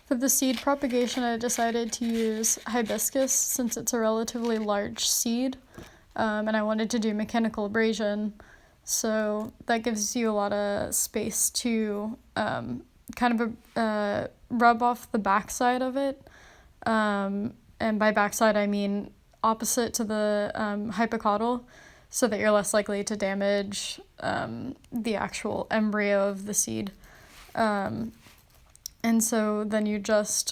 For the seed propagation, I decided to use hibiscus since it's a relatively large seed, and I wanted to do mechanical abrasion, so that gives you a lot of space to kind of rub off the backside of it, and by backside I mean opposite to the hypocaudal, so that you're less likely to damage the actual embryo of the seed. And so then you just,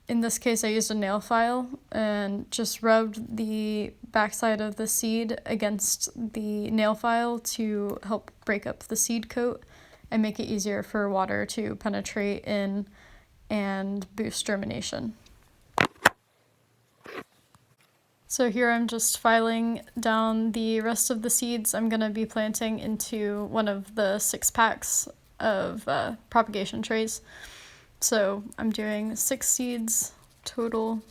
in this case I used a nail file and just rubbed the backside of the seed against the nail file to help break up the seed coat and make it easier for water to penetrate in and boost germination. So here I'm just filing down the rest of the seeds I'm going to be planting into one of the 6 packs of propagation trays. So I'm doing 6 seeds total.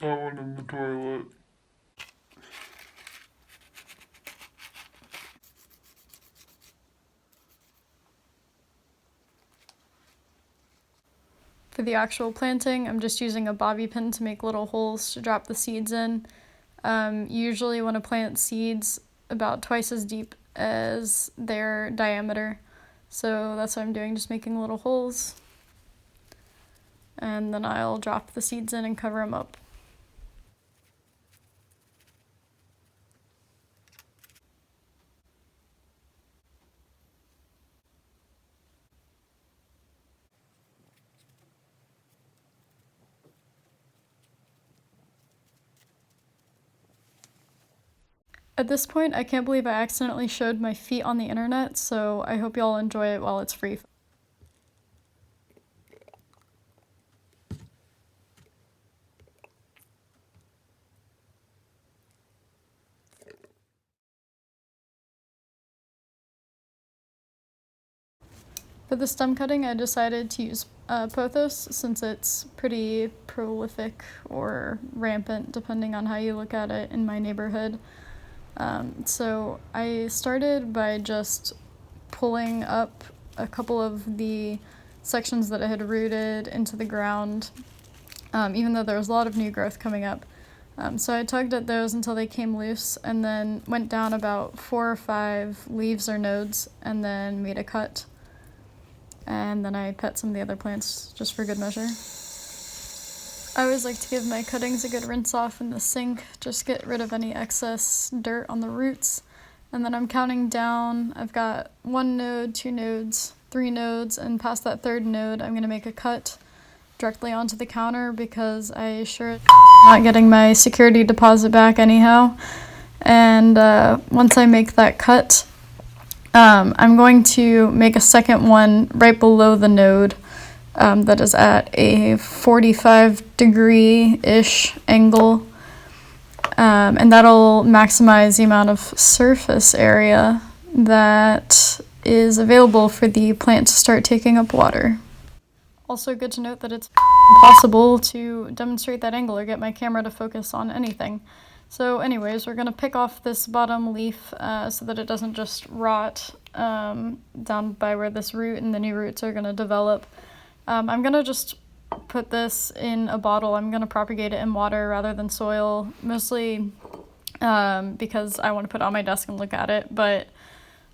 That one in the toilet. For the actual planting, I'm just using a bobby pin to make little holes to drop the seeds in. You usually want to plant seeds about twice as deep as their diameter. So that's what I'm doing, just making little holes. And then I'll drop the seeds in and cover them up. At this point, I can't believe I accidentally showed my feet on the internet, so I hope y'all enjoy it while it's free. For the stem cutting, I decided to use pothos since it's pretty prolific or rampant, depending on how you look at it, in my neighborhood. So I started by just pulling up a couple of the sections that I had rooted into the ground, even though there was a lot of new growth coming up. So I tugged at those until they came loose and then went down about 4 or 5 leaves or nodes and then made a cut. And then I pet some of the other plants just for good measure. I always like to give my cuttings a good rinse off in the sink, just get rid of any excess dirt on the roots. And then I'm counting down. I've got 1 node, 2 nodes, 3 nodes, and past that 3rd node I'm gonna make a cut directly onto the counter because I sure not getting my security deposit back anyhow. And once I make that cut, I'm going to make a second one right below the node that is at a 45-degree-ish angle, and that'll maximize the amount of surface area that is available for the plant to start taking up water. Also good to note that it's impossible to demonstrate that angle or get my camera to focus on anything. So anyways, we're going to pick off this bottom leaf so that it doesn't just rot down by where this root and the new roots are going to develop. I'm going to just put this in a bottle. I'm going to propagate it in water rather than soil, mostly because I want to put it on my desk and look at it, but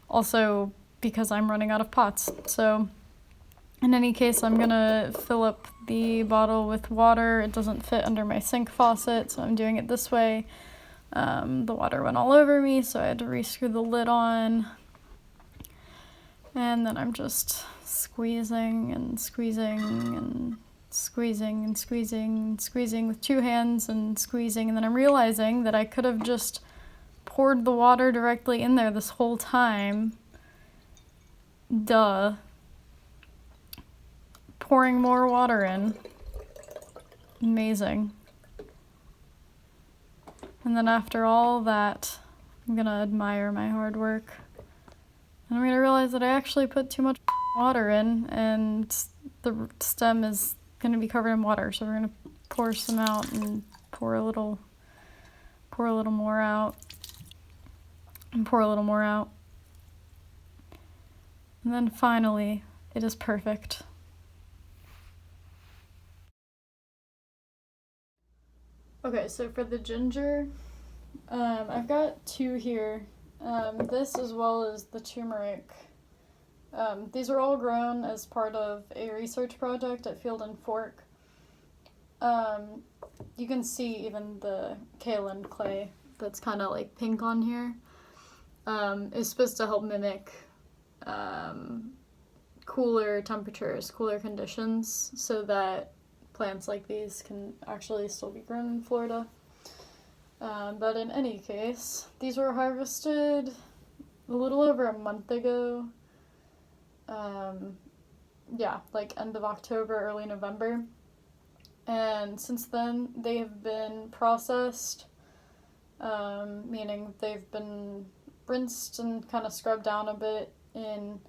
also because I'm running out of pots. So in any case, I'm going to fill up the bottle with water. It doesn't fit under my sink faucet, so I'm doing it this way. The water went all over me, so I had to rescrew the lid on. And then I'm just squeezing and squeezing and squeezing and squeezing and squeezing with 2 hands and squeezing. And then I'm realizing that I could have just poured the water directly in there this whole time. Duh. Pouring more water in. Amazing. And then after all that, I'm gonna admire my hard work. And I'm gonna realize that I actually put too much water in and the stem is gonna be covered in water. So we're gonna pour some out and pour a little more out, and pour a little more out. And then finally, it is perfect. Okay, so for the ginger, I've got 2 here. This as well as the turmeric. These are all grown as part of a research project at Field and Fork. You can see even the kaolin clay that's kind of like pink on here is supposed to help mimic cooler temperatures, cooler conditions, so that plants like these can actually still be grown in Florida. But in any case, these were harvested a little over a month ago. Yeah, like end of October, early November. And since then, they have been processed, meaning they've been rinsed and kind of scrubbed down a bit in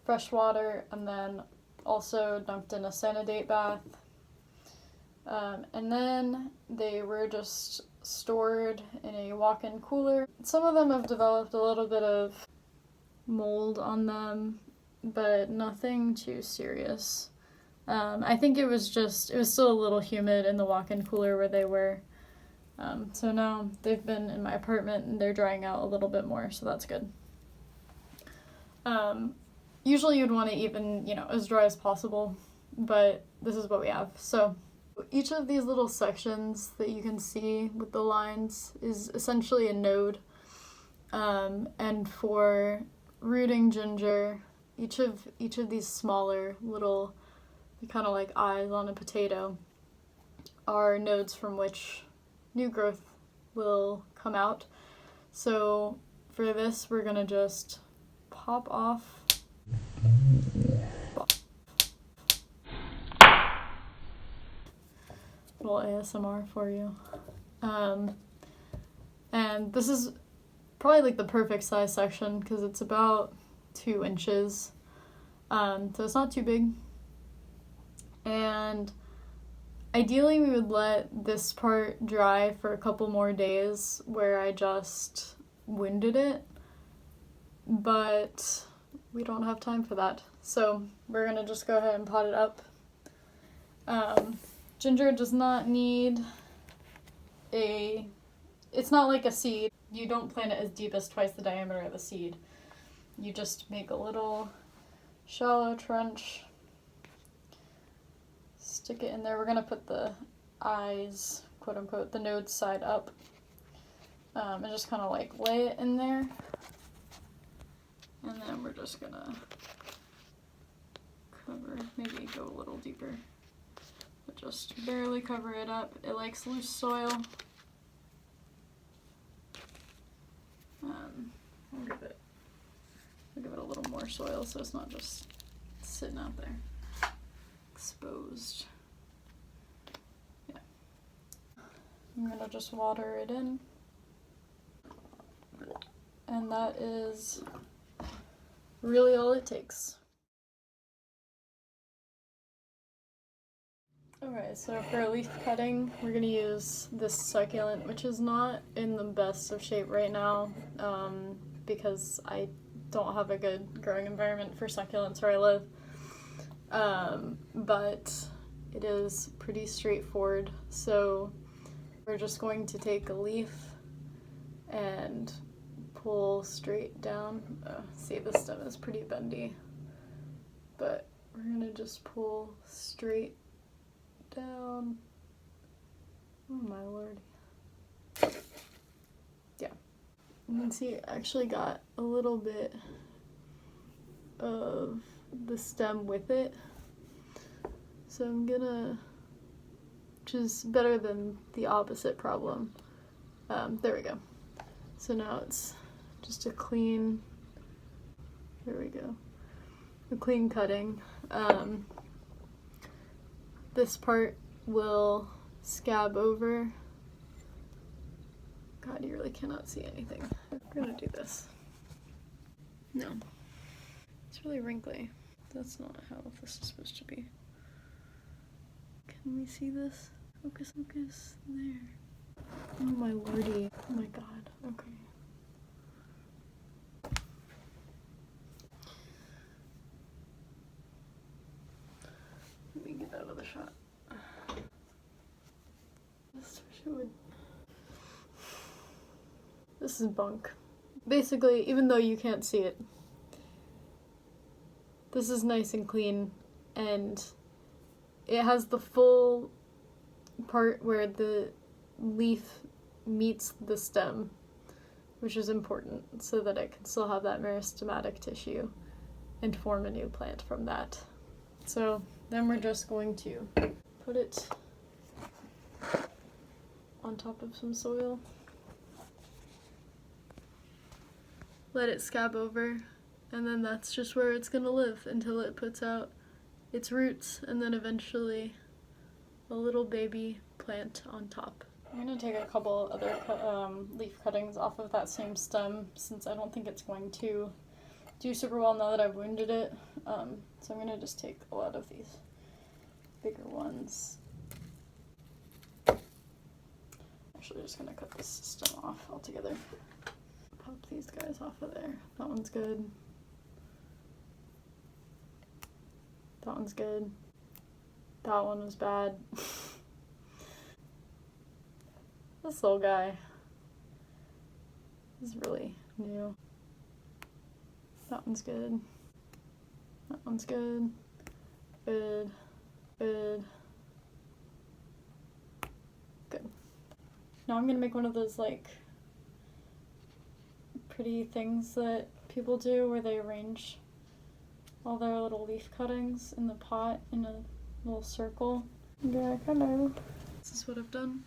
fresh water, and then also dunked in a Sanidate bath. And then they were just stored in a walk-in cooler. Some of them have developed a little bit of mold on them, but nothing too serious. I think it was still a little humid in the walk-in cooler where they were. So now they've been in my apartment and they're drying out a little bit more, so that's good. Usually you'd want to even, as dry as possible, but this is what we have. So each of these little sections that you can see with the lines is essentially a node. And for rooting ginger, each of these smaller little, kind of like eyes on a potato, are nodes from which new growth will come out. So for this, we're gonna just pop off. Little ASMR for you. And this is probably like the perfect size section because it's about 2 inches. So it's not too big. And ideally we would let this part dry for a couple more days where I just winded it, but we don't have time for that. So we're gonna just go ahead and pot it up. Ginger does not need it's not like a seed. You don't plant it as deep as twice the diameter of the seed. You just make a little shallow trench, stick it in there. We're gonna put the eyes, quote unquote, the node side up, and just kind of like lay it in there. And then we're just gonna cover, maybe go a little deeper, but just barely cover it up. It likes loose soil. I'll give it a little more soil so it's not just sitting out there exposed. Yeah. I'm gonna just water it in. And that is really all it takes. Okay, so for leaf cutting, we're gonna use this succulent, which is not in the best of shape right now, because I don't have a good growing environment for succulents where I live. But it is pretty straightforward. So we're just going to take a leaf and pull straight down. See, the stem is pretty bendy, but we're gonna just pull straight down. Oh my lord. Yeah. You can see it actually got a little bit of the stem with it. So I'm gonna, which is better than the opposite problem. There we go. So now it's just a clean, there we go, a clean cutting. This part will scab over. God, you really cannot see anything. We're gonna do this. No. It's really wrinkly. That's not how this is supposed to be. Can we see this? Focus, focus. There. Oh my lordy. Oh my god. Okay. Let me get out of the shot. Just wish it would. This is bunk. Basically, even though you can't see it, this is nice and clean, and it has the full part where the leaf meets the stem, which is important so that it can still have that meristematic tissue and form a new plant from that. So then we're just going to put it on top of some soil, let it scab over, and then that's just where it's gonna live until it puts out its roots, and then eventually a little baby plant on top. I'm gonna take a couple other leaf cuttings off of that same stem, since I don't think it's going to do super well now that I've wounded it. So I'm gonna just take a lot of these bigger ones. Actually, just gonna cut this stem off altogether. Pop these guys off of there. That one's good. That one's good. That one was bad. This little guy is really new. That one's good. That one's good. Good. Good. Good. Now I'm gonna make one of those like pretty things that people do where they arrange all their little leaf cuttings in the pot in a little circle. Yeah, hello. This is what I've done.